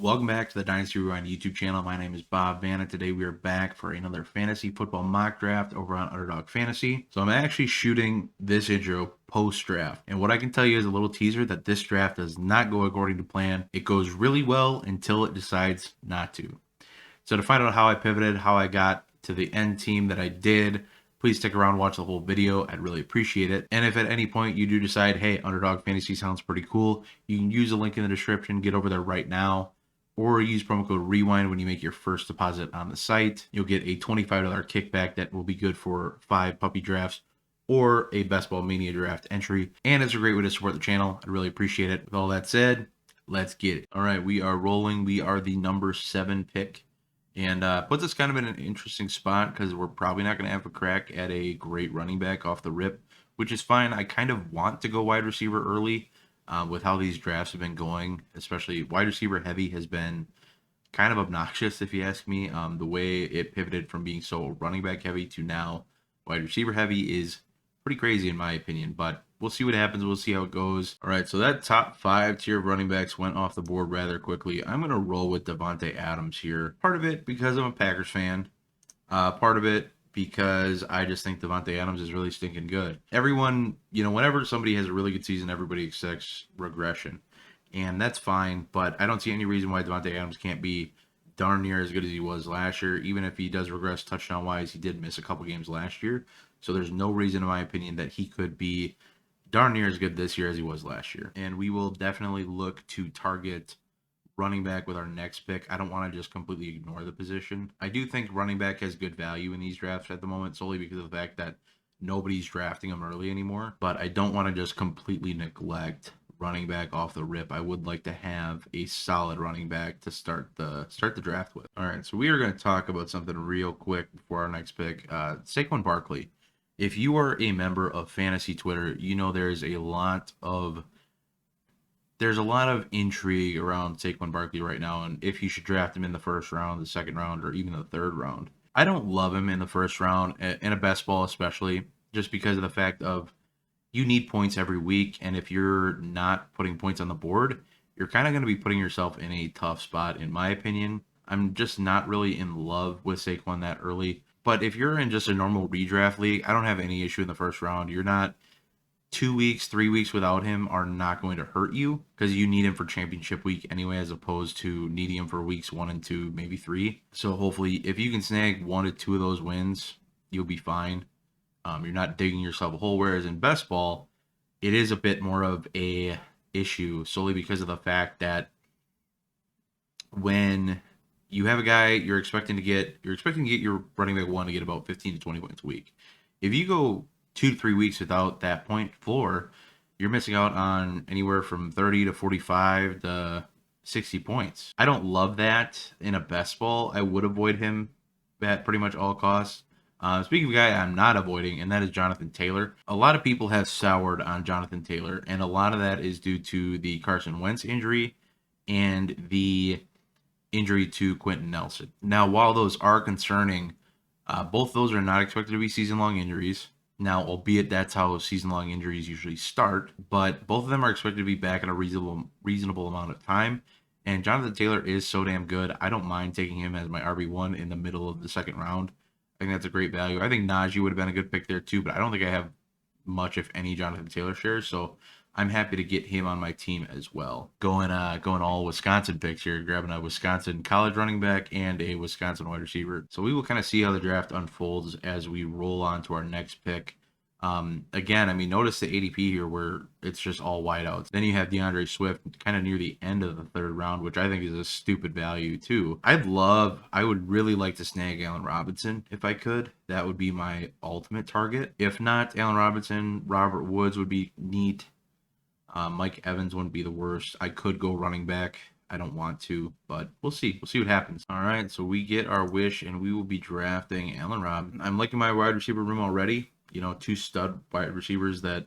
Welcome back to the Dynasty Rewind YouTube channel. My name is Bob Vanna. Today we are back for another fantasy football mock draft over on Underdog Fantasy. So I'm actually shooting this intro post-draft. And what I can tell you is a little teaser that this draft does not go according to plan. It goes really well until it decides not to. So to find out how I pivoted, how I got to the end team that I did, please stick around, watch the whole video. I'd really appreciate it. And if at any point you do decide, hey, Underdog Fantasy sounds pretty cool, you can use the link in the description, get over there right now, or use promo code REWIND when you make your first deposit on the site. You'll get a $25 kickback that will be good for 5 puppy drafts or a Best Ball Mania draft entry. And it's a great way to support the channel. I'd really appreciate it. With all that said, let's get it. All right, we are rolling. We are the number 7 pick. And puts us kind of in an interesting spot because we're probably not going to have a crack at a great running back off the rip, which is fine. I kind of want to go wide receiver early with how these drafts have been going, especially wide receiver heavy has been kind of obnoxious, if you ask me. The way it pivoted from being so running back heavy to now wide receiver heavy is pretty crazy in my opinion, but we'll see what happens. We'll see how it goes. All right, so that top 5 tier of running backs went off the board rather quickly. I'm going to roll with Devontae Adams here. Part of it because I'm a Packers fan. Part of it because I just think Devontae Adams is really stinking good. Everyone, whenever somebody has a really good season, everybody expects regression. And that's fine, but I don't see any reason why Devontae Adams can't be darn near as good as he was last year. Even if he does regress touchdown-wise, he did miss a couple games last year. So there's no reason, in my opinion, that he could be darn near as good this year as he was last year. And we will definitely look to target running back with our next pick. I don't want to just completely ignore the position. I do think running back has good value in these drafts at the moment, solely because of the fact that nobody's drafting them early anymore. But I don't want to just completely neglect running back off the rip. I would like to have a solid running back to start the draft with. All right, so we are going to talk about something real quick before our next pick. Saquon Barkley. If you are a member of Fantasy Twitter, you know there's a lot of intrigue around Saquon Barkley right now, and if you should draft him in the first round, the second round, or even the third round. I don't love him in the first round, in a best ball especially, just because of the fact of you need points every week, and if you're not putting points on the board, you're kind of going to be putting yourself in a tough spot, in my opinion. I'm just not really in love with Saquon that early. But if you're in just a normal redraft league, I don't have any issue in the first round. You're not 2 weeks, 3 weeks without him are not going to hurt you because you need him for championship week anyway, as opposed to needing him for weeks 1 and 2, maybe 3. So hopefully, if you can snag 1 to 2 of those wins, you'll be fine. You're not digging yourself a hole. Whereas in best ball, it is a bit more of a issue solely because of the fact that when you have a guy you're expecting to get your running back 1 to get about 15 to 20 points a week. If you go 2 to 3 weeks without that point floor, you're missing out on anywhere from 30 to 45 to 60 points. I don't love that in a best ball. I would avoid him at pretty much all costs. Speaking of a guy I'm not avoiding, and that is Jonathan Taylor. A lot of people have soured on Jonathan Taylor, and a lot of that is due to the Carson Wentz injury and the injury to Quentin Nelson. Now, while those are concerning, both those are not expected to be season-long injuries. Now, albeit that's how season-long injuries usually start, but both of them are expected to be back in a reasonable amount of time. And Jonathan Taylor is so damn good. I don't mind taking him as my RB1 in the middle of the second round. I think that's a great value. I think Najee would have been a good pick there too, but I don't think I have much, if any, Jonathan Taylor shares. So I'm happy to get him on my team as well. Going all Wisconsin picks here, grabbing a Wisconsin college running back and a Wisconsin wide receiver. So we will kind of see how the draft unfolds as we roll on to our next pick. Again, I mean, notice the ADP here where it's just all wideouts. Then you have DeAndre Swift kind of near the end of the third round, which I think is a stupid value too. I would really like to snag Allen Robinson if I could. That would be my ultimate target. If not, Allen Robinson, Robert Woods would be neat. Mike Evans wouldn't be the worst. I could go running back. I don't want to, but we'll see. We'll see what happens. All right, so we get our wish, and we will be drafting Allen Robinson. I'm liking my wide receiver room already. 2 stud wide receivers that,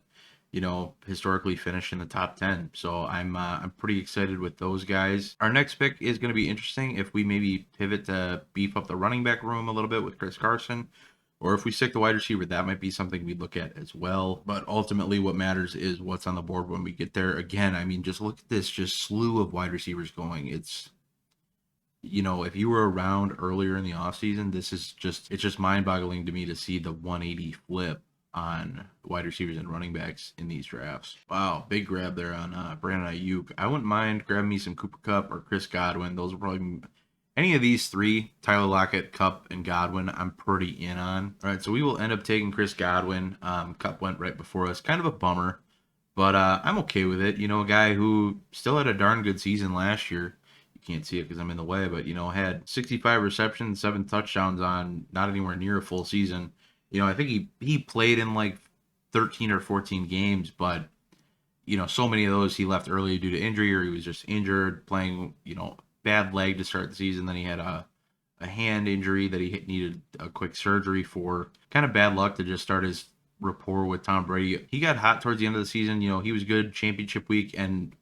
historically finish in the top 10. So I'm pretty excited with those guys. Our next pick is going to be interesting if we maybe pivot to beef up the running back room a little bit with Chris Carson. Or if we stick the wide receiver, that might be something we'd look at as well. But ultimately, what matters is what's on the board when we get there. Again, I mean, just look at this just slew of wide receivers going. It's if you were around earlier in the offseason, it's just mind-boggling to me to see the 180 flip on wide receivers and running backs in these drafts. Wow, big grab there on Brandon Ayuk. I wouldn't mind grabbing me some Cooper Kupp or Chris Godwin. Those are probably any of these three, Tyler Lockett, Kupp, and Godwin, I'm pretty in on. All right, so we will end up taking Chris Godwin. Kupp went right before us. Kind of a bummer, but I'm okay with it. A guy who still had a darn good season last year. You can't see it because I'm in the way, but had 65 receptions, 7 touchdowns on not anywhere near a full season. I think he played in like 13 or 14 games, but so many of those he left early due to injury, or he was just injured playing, bad leg to start the season. Then he had a hand injury that he needed a quick surgery for. Kind of bad luck to just start his rapport with Tom Brady. He got hot towards the end of the season. He was good championship week and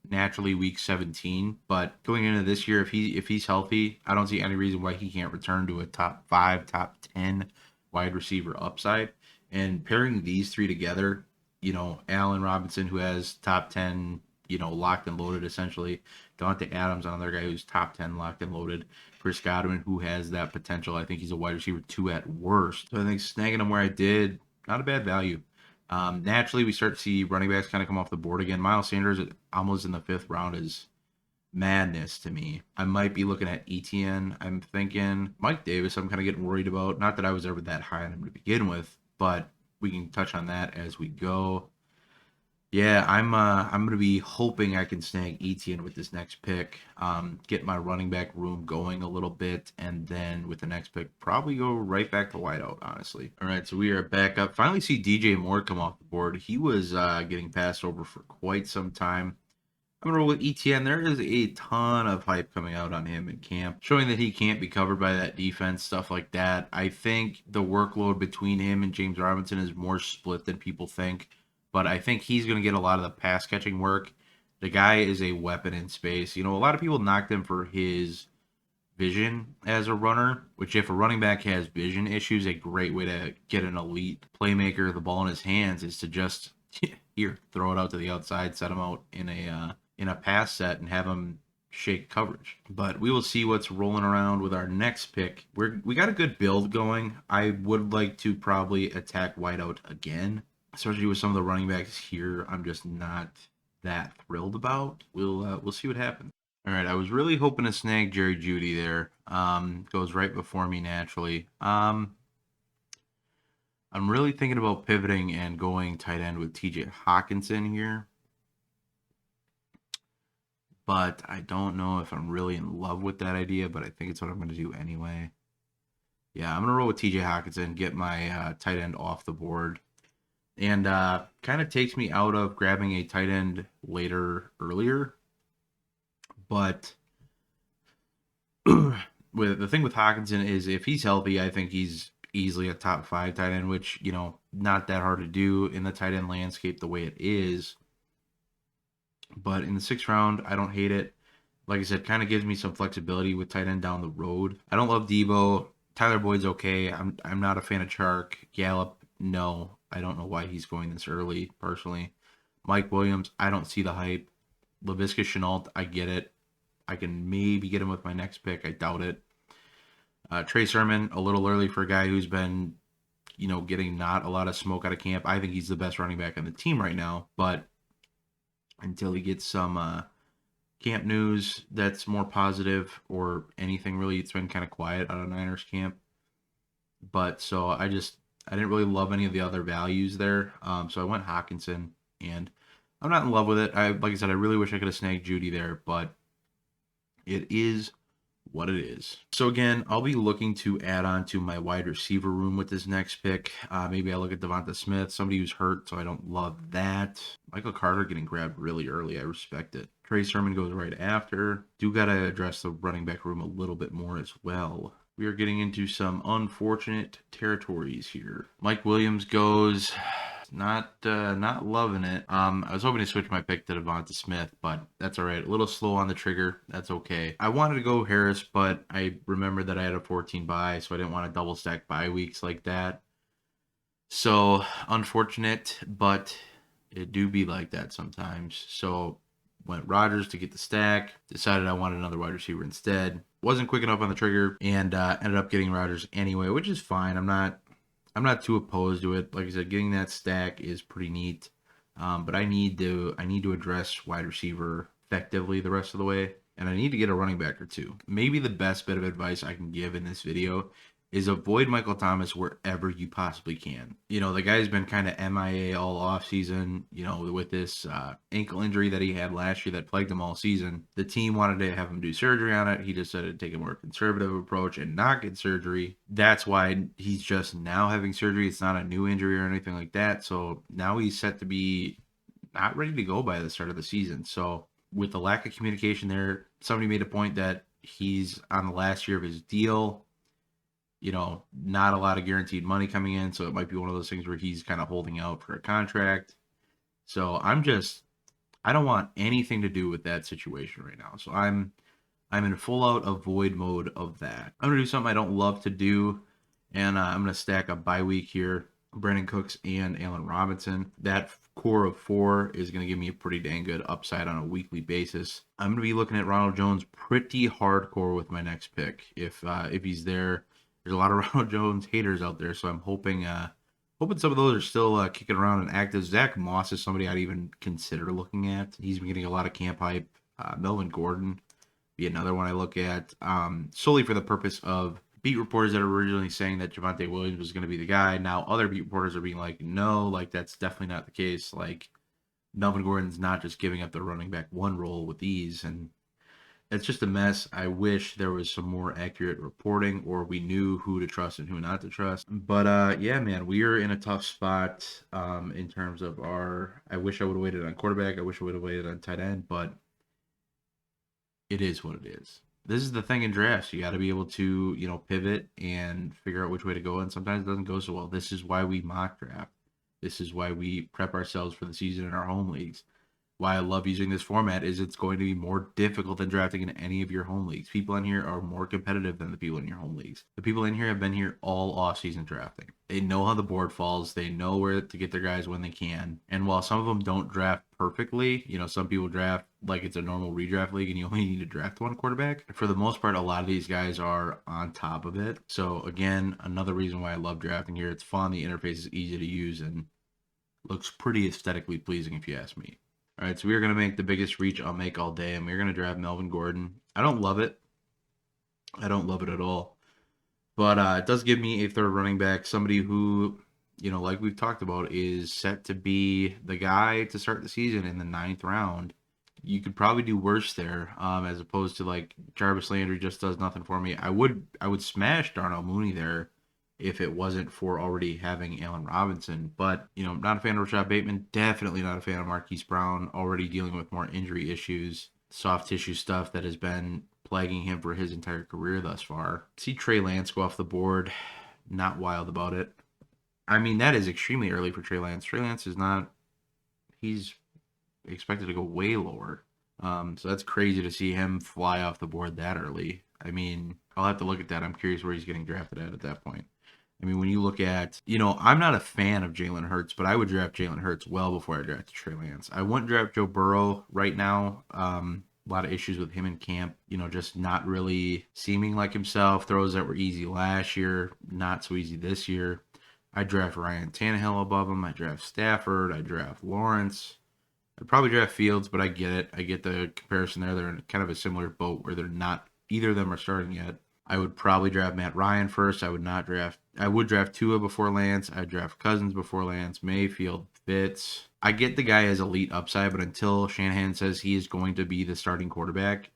naturally week 17. But going into this year, if he's healthy, I don't see any reason why he can't return to a top 5, top 10 wide receiver upside. And pairing these three together, Allen Robinson, who has top 10, locked and loaded essentially. Devontae Adams, another guy who's top 10 locked and loaded. Chris Godwin, who has that potential. I think he's a wide receiver 2 at worst. So I think snagging him where I did, not a bad value. Naturally, we start to see running backs kind of come off the board again. Miles Sanders, almost in the 5th round, is madness to me. I might be looking at ETN. I'm thinking Mike Davis, I'm kind of getting worried about. Not that I was ever that high on him to begin with, but we can touch on that as we go. Yeah, I'm gonna be hoping I can snag ETN with this next pick, get my running back room going a little bit, and then with the next pick, probably go right back to wideout, honestly. All right, so we are back up. Finally see DJ Moore come off the board. He was getting passed over for quite some time. I'm gonna roll with ETN. There is a ton of hype coming out on him in camp, showing that he can't be covered by that defense, stuff like that. I think the workload between him and James Robinson is more split than people think, but I think he's gonna get a lot of the pass catching work. The guy is a weapon in space. A lot of people knocked him for his vision as a runner, which if a running back has vision issues, a great way to get an elite playmaker the ball in his hands is to just here throw it out to the outside, set him out in a pass set, and have him shake coverage. But we will see what's rolling around with our next pick. We got a good build going. I would like to probably attack wideout again, especially with some of the running backs here. I'm just not that thrilled about. We'll see what happens. All right, I was really hoping to snag Jerry Jeudy there. Goes right before me naturally. I'm really thinking about pivoting and going tight end with TJ Hawkinson here. But I don't know if I'm really in love with that idea, but I think it's what I'm going to do anyway. Yeah, I'm going to roll with TJ Hawkinson, get my tight end off the board. And kind of takes me out of grabbing a tight end earlier. But with the thing with Hawkinson is if he's healthy, I think he's easily a top 5 tight end, which, not that hard to do in the tight end landscape the way it is. But in the 6th round, I don't hate it. Like I said, kind of gives me some flexibility with tight end down the road. I don't love Debo. Tyler Boyd's okay. I'm not a fan of Chark. Gallup, no. I don't know why he's going this early, personally. Mike Williams, I don't see the hype. Laviska Shenault, I get it. I can maybe get him with my next pick. I doubt it. Trey Sermon, a little early for a guy who's been, getting not a lot of smoke out of camp. I think he's the best running back on the team right now, but until he gets some camp news that's more positive or anything really, it's been kind of quiet out of Niners camp. But so I didn't really love any of the other values there. So I went Hawkinson, and I'm not in love with it. Like I said, I really wish I could have snagged Jeudy there, but it is what it is. So again, I'll be looking to add on to my wide receiver room with this next pick. Maybe I look at Devonta Smith, somebody who's hurt, so I don't love that. Michael Carter getting grabbed really early. I respect it. Trey Sermon goes right after. Do got to address the running back room a little bit more as well. We are getting into some unfortunate territories here. Mike Williams goes... Not loving it. I was hoping to switch my pick to Devonta Smith, but that's all right. A little slow on the trigger. That's okay. I wanted to go Harris, but I remembered that I had a 14 bye, so I didn't want to double stack bye weeks like that. So unfortunate, but it do be like that sometimes. So Went Rodgers to get the stack. Decided I wanted another wide receiver instead. Wasn't quick enough on the trigger, and ended up getting Rodgers anyway, which is fine. I'm not too opposed to it. Like I said, getting that stack is pretty neat. But I need to address wide receiver effectively the rest of the way, and I need to get a running back or two. Maybe the best bit of advice I can give in this video is avoid Michael Thomas wherever you possibly can. The guy's been kind of MIA all offseason, with this ankle injury that he had last year that plagued him all season. The team wanted to have him do surgery on it. He decided to take a more conservative approach and not get surgery. That's why he's just now having surgery. It's not a new injury or anything like that. So now he's set to be not ready to go by the start of the season. So with the lack of communication there, somebody made a point that he's on the last year of his deal. Not a lot of guaranteed money coming in, so it might be one of those things where he's kind of holding out for a contract. So I don't want anything to do with that situation right now. So I'm in full out avoid mode of that. I'm gonna do something I don't love to do, and I'm gonna stack a bye week here. Brandon Cooks and Allen Robinson. That core of 4 is going to give me a pretty dang good upside on a weekly basis. I'm going to be looking at Ronald Jones pretty hardcore with my next pick. If he's there, there's a lot of Ronald Jones haters out there, so I'm hoping some of those are still kicking around and active. Zach Moss is somebody I'd even consider looking at. He's been getting a lot of camp hype. Melvin Gordon be another one I look at, solely for the purpose of beat reporters that are originally saying that Javonte Williams was going to be the guy. Now other beat reporters are being like, no, like that's definitely not the case. Like Melvin Gordon's not just giving up the running back 1 role with ease, and it's just a mess. I wish there was some more accurate reporting, or we knew who to trust and who not to trust. But yeah, man, we are in a tough spot in terms of I wish I would have waited on quarterback. I wish I would have waited on tight end, but it is what it is. This is the thing in drafts. You got to be able to, pivot and figure out which way to go. And sometimes it doesn't go so well. This is why we mock draft. This is why we prep ourselves for the season in our home leagues. Why I love using this format is it's going to be more difficult than drafting in any of your home leagues. People in here are more competitive than the people in your home leagues. The people in here have been here all off-season drafting. They know how the board falls. They know where to get their guys when they can. And while some of them don't draft perfectly, some people draft like it's a normal redraft league and you only need to draft 1 quarterback. For the most part, a lot of these guys are on top of it. So again, another reason why I love drafting here. It's fun. The interface is easy to use and looks pretty aesthetically pleasing if you ask me. All right, so we're going to make the biggest reach I'll make all day, and we're going to draft Melvin Gordon. I don't love it. I don't love it at all. But it does give me a third running back, somebody who, like we've talked about, is set to be the guy to start the season in the 9th round. You could probably do worse there, as opposed to like Jarvis Landry just does nothing for me. I would smash Darnell Mooney there if it wasn't for already having Allen Robinson. But, not a fan of Rashad Bateman. Definitely not a fan of Marquise Brown. Already dealing with more injury issues, soft tissue stuff that has been plaguing him for his entire career thus far. See Trey Lance go off the board. Not wild about it. I mean, that is extremely early for Trey Lance. Trey Lance is not... He's expected to go way lower. So that's crazy to see him fly off the board that early. I mean, I'll have to look at that. I'm curious where he's getting drafted at that point. I mean, when you look at, I'm not a fan of Jalen Hurts, but I would draft Jalen Hurts well before I drafted Trey Lance. I wouldn't draft Joe Burrow right now. A lot of issues with him in camp, just not really seeming like himself. Throws that were easy last year, not so easy this year. I draft Ryan Tannehill above him. I draft Stafford. I draft Lawrence. I'd probably draft Fields, but I get it. I get the comparison there. They're in kind of a similar boat where they're not, either of them are starting yet. I would probably draft Matt Ryan first. I would draft Tua before Lance. I'd draft Cousins before Lance. Mayfield, Fitz. I get the guy has elite upside, but until Shanahan says he is going to be the starting quarterback,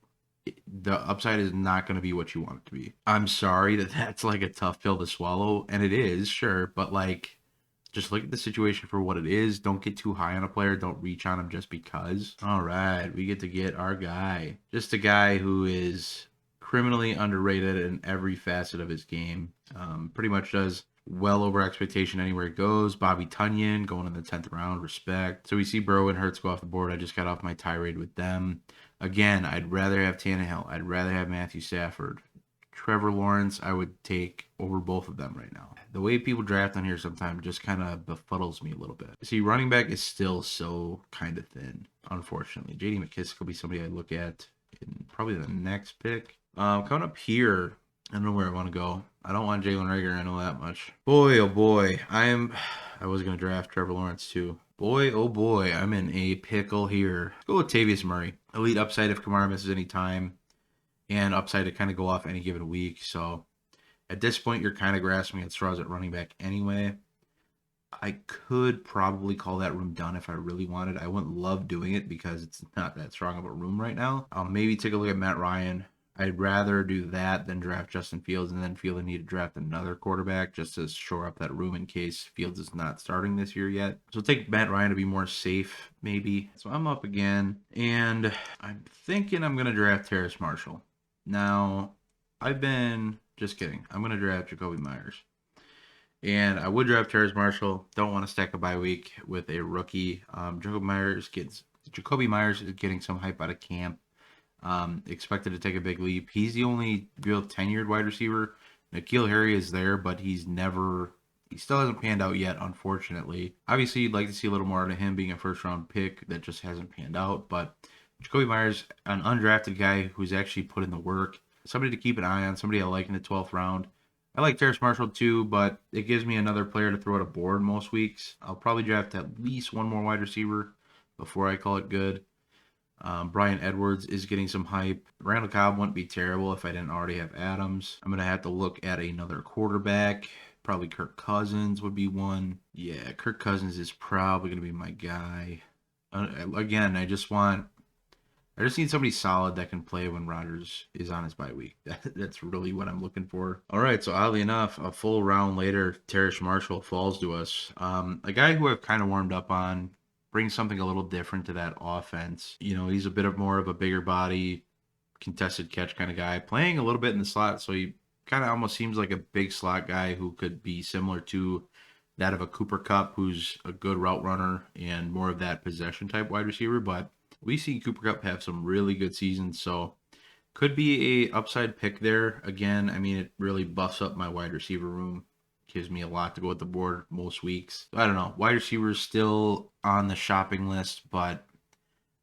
the upside is not going to be what you want it to be. I'm sorry that's like a tough pill to swallow, and it is, sure, but like, just look at the situation for what it is. Don't get too high on a player. Don't reach on him just because. All right, we get to get our guy. Just a guy who is criminally underrated in every facet of his game. Pretty much does well over expectation anywhere it goes. Bobby Tunyon going in the 10th round, respect. So we see Burrow and Hurts go off the board. I just got off my tirade with them. Again, I'd rather have Tannehill. I'd rather have Matthew Stafford. Trevor Lawrence, I would take over both of them right now. The way people draft on here sometimes just kind of befuddles me a little bit. See, running back is still so kind of thin, unfortunately. J.D. McKissic will be somebody I look at in probably the next pick. Coming up here, I don't know where I want to go. I don't want Jalen Reagor, I know that much. Boy, oh boy, I was going to draft Trevor Lawrence too. Boy, oh boy, I'm in a pickle here. Let's go with Tavius Murray. Elite upside if Kamara misses any time, and upside to kind of go off any given week. So at this point, you're kind of grasping at straws at running back anyway. I could probably call that room done if I really wanted. I wouldn't love doing it because it's not that strong of a room right now. I'll maybe take a look at Matt Ryan. I'd rather do that than draft Justin Fields and then feel the need to draft another quarterback just to shore up that room in case Fields is not starting this year yet. So take Matt Ryan to be more safe, maybe. So I'm up again, and I'm thinking I'm going to draft Terrace Marshall. Now, just kidding. I'm going to draft Jacoby Myers. And I would draft Terrace Marshall. Don't want to stack a bye week with a rookie. Jacoby Myers is getting some hype out of camp. Expected to take a big leap. He's the only real tenured wide receiver. N'Keal Harry is there, but he still hasn't panned out yet, unfortunately. Obviously, you'd like to see a little more out of him being a first-round pick that just hasn't panned out. But Jacoby Myers, an undrafted guy who's actually put in the work. Somebody to keep an eye on, somebody I like in the 12th round. I like Terrace Marshall too, but it gives me another player to throw at a board most weeks. I'll probably draft at least one more wide receiver before I call it good. Bryan Edwards is getting some hype. Randall Cobb wouldn't be terrible if I didn't already have Adams. I'm going to have to look at another quarterback. Probably Kirk Cousins would be one. Yeah, Kirk Cousins is probably going to be my guy. Again, I just need somebody solid that can play when Rodgers is on his bye week. That's really what I'm looking for. All right, so oddly enough, a full round later, Terrace Marshall falls to us. A guy who I've kind of warmed up on, brings something a little different to that offense. You know, he's a bit more of a bigger body, contested catch kind of guy, playing a little bit in the slot, so he kind of almost seems like a big slot guy who could be similar to that of a Cooper Kupp, who's a good route runner and more of that possession type wide receiver, but we see Cooper Kupp have some really good seasons, so could be a upside pick there. Again, I mean, it really buffs up my wide receiver room. Gives me a lot to go with the board most weeks. I don't know. Wide receivers still on the shopping list, but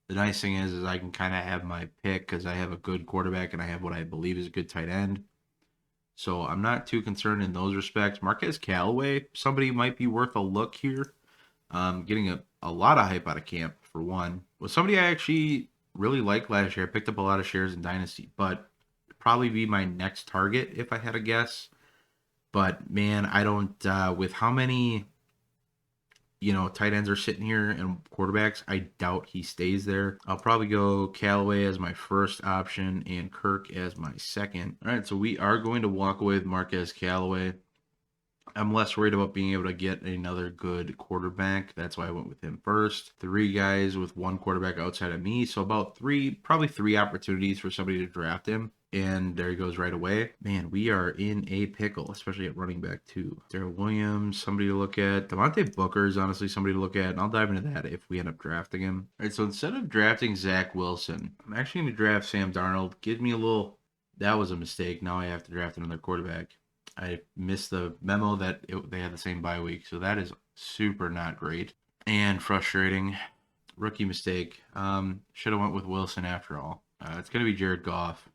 the nice thing is I can kind of have my pick because I have a good quarterback and I have what I believe is a good tight end. So I'm not too concerned in those respects. Marquez Callaway, somebody might be worth a look here. Getting a lot of hype out of camp, for one. Was somebody I actually really liked last year. I picked up a lot of shares in Dynasty, but probably be my next target if I had a guess. But man, I don't with how many tight ends are sitting here and quarterbacks, I doubt he stays there. I'll probably go Callaway as my first option and Kirk as my second. All right, so we are going to walk away with Marquez Callaway. I'm less worried about being able to get another good quarterback. That's why I went with him first. 3 guys with 1 quarterback outside of me. So probably three opportunities for somebody to draft him. And there he goes right away. Man, we are in a pickle, especially at running back too. Darrell Williams, somebody to look at. Devontae Booker is honestly somebody to look at, and I'll dive into that if we end up drafting him. All right, so instead of drafting Zach Wilson, I'm actually going to draft Sam Darnold. Give me a little... That was a mistake. Now I have to draft another quarterback. I missed the memo that they had the same bye week, so that is super not great and frustrating. Rookie mistake. Should have went with Wilson after all. It's going to be Jared Goff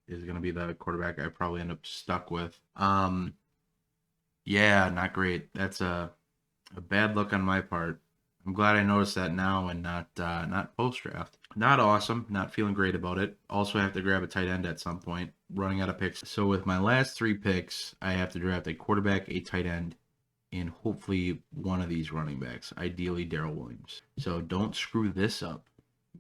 is going to be the quarterback I probably end up stuck with. Yeah, not great. That's a bad look on my part. I'm glad I noticed that now and not post draft. Not awesome. Not feeling great about it. Also have to grab a tight end at some point. Running out of picks. So with my last 3 picks, I have to draft a quarterback, a tight end, and hopefully one of these running backs. Ideally, Darrell Williams. So don't screw this up,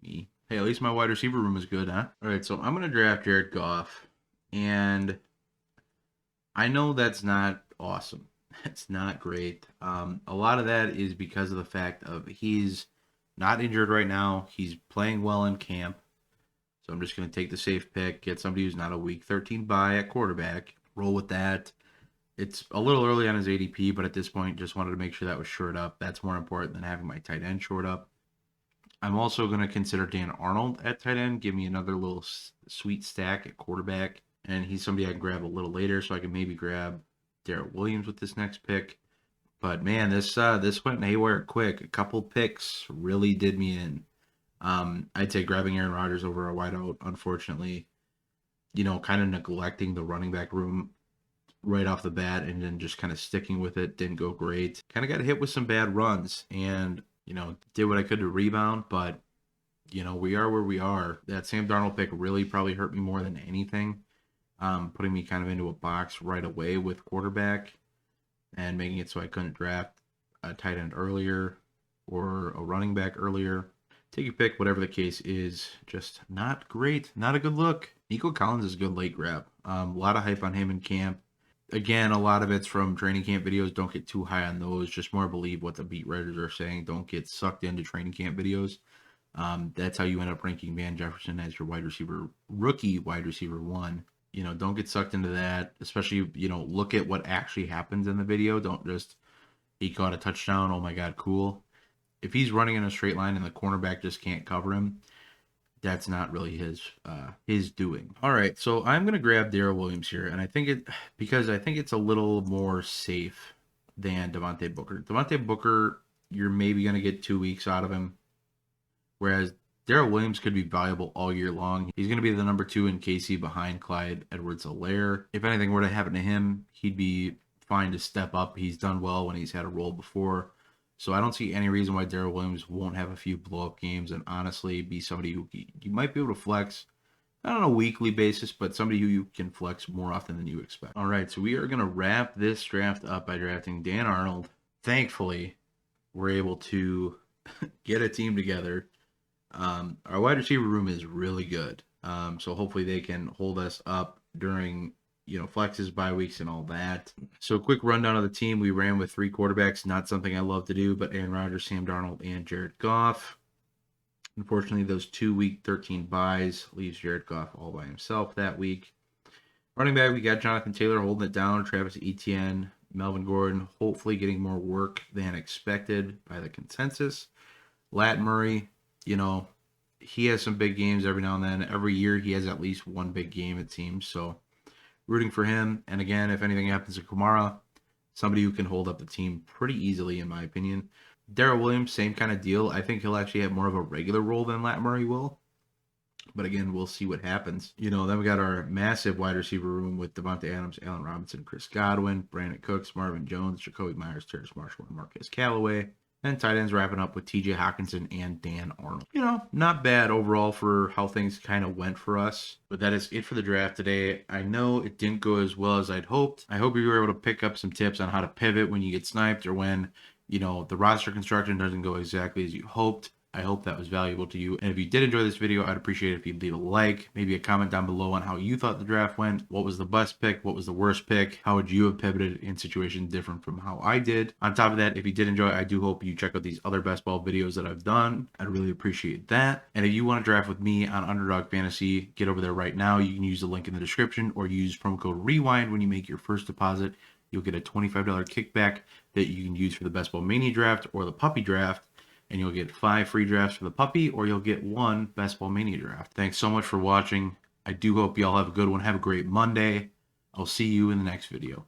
me. Hey, at least my wide receiver room is good, huh? All right, so I'm going to draft Jared Goff. And I know that's not awesome. It's not great. A lot of that is because of the fact of he's not injured right now. He's playing well in camp. So I'm just going to take the safe pick, get somebody who's not a week 13 bye at quarterback, roll with that. It's a little early on his ADP, but at this point, just wanted to make sure that was shored up. That's more important than having my tight end shored up. I'm also going to consider Dan Arnold at tight end. Give me another little sweet stack at quarterback. and he's somebody I can grab a little later, so I can maybe grab Darrell Williams with this next pick. But man, this went haywire quick. A couple picks really did me in. I'd say grabbing Aaron Rodgers over a wideout, unfortunately, kind of neglecting the running back room right off the bat and then just kind of sticking with it didn't go great. Kind of got hit with some bad runs and, did what I could to rebound, but, we are where we are. That Sam Darnold pick really probably hurt me more than anything, putting me kind of into a box right away with quarterback and making it so I couldn't draft a tight end earlier or a running back earlier. Take your pick, whatever the case is. Just not great. Not a good look. Nico Collins is a good late grab. A lot of hype on him in camp. Again, a lot of it's from training camp videos. Don't get too high on those. Just more believe what the beat writers are saying. Don't get sucked into training camp videos. That's how you end up ranking Van Jefferson as your rookie wide receiver 1. Don't get sucked into that. Especially, look at what actually happens in the video. Don't just, he caught a touchdown. Oh my God, cool. If he's running in a straight line and the cornerback just can't cover him, that's not really his doing. All right, so I'm gonna grab Darrell Williams here, and I think it's a little more safe than Devontae Booker. Devontae Booker, you're maybe gonna get 2 weeks out of him, whereas Darrell Williams could be valuable all year long. He's gonna be the number 2 in KC behind Clyde Edwards-Helaire. If anything were to happen to him, he'd be fine to step up. He's done well when he's had a role before. So I don't see any reason why Darrell Williams won't have a few blow-up games and honestly be somebody who you might be able to flex, not on a weekly basis, but somebody who you can flex more often than you expect. All right, so we are going to wrap this draft up by drafting Dan Arnold. Thankfully, we're able to get a team together. Our wide receiver room is really good, so hopefully they can hold us up during flexes, bye weeks, and all that. So quick rundown of the team. We ran with 3 quarterbacks. Not something I love to do, but Aaron Rodgers, Sam Darnold, and Jared Goff. Unfortunately, those 2 week 13 buys leaves Jared Goff all by himself that week. Running back, we got Jonathan Taylor holding it down. Travis Etienne, Melvin Gordon, hopefully getting more work than expected by the consensus. Lat Murray, he has some big games every now and then. Every year he has at least one big game, it seems. So rooting for him. And again, if anything happens to Kamara, somebody who can hold up the team pretty easily, in my opinion. Darrell Williams, same kind of deal. I think he'll actually have more of a regular role than Lat Murray will. But again, we'll see what happens. Then we got our massive wide receiver room with Devontae Adams, Allen Robinson, Chris Godwin, Brandon Cooks, Marvin Jones, Jacoby Myers, Terrace Marshall, and Marquez Callaway. And tight ends wrapping up with TJ Hawkinson and Dan Arnold. Not bad overall for how things kind of went for us. But that is it for the draft today. I know it didn't go as well as I'd hoped. I hope you were able to pick up some tips on how to pivot when you get sniped or when, the roster construction doesn't go exactly as you hoped. I hope that was valuable to you. And if you did enjoy this video, I'd appreciate it if you'd leave a like, maybe a comment down below on how you thought the draft went. What was the best pick? What was the worst pick? How would you have pivoted in situations different from how I did? On top of that, if you did enjoy, I do hope you check out these other best ball videos that I've done. I'd really appreciate that. And if you want to draft with me on Underdog Fantasy, get over there right now. You can use the link in the description or use promo code REWIND when you make your first deposit. You'll get a $25 kickback that you can use for the Best Ball Mania draft or the Puppy draft. And you'll get 5 free drafts for the puppy, or you'll get 1 Best Ball Mania draft. Thanks so much for watching. I do hope y'all have a good one. Have a great Monday. I'll see you in the next video.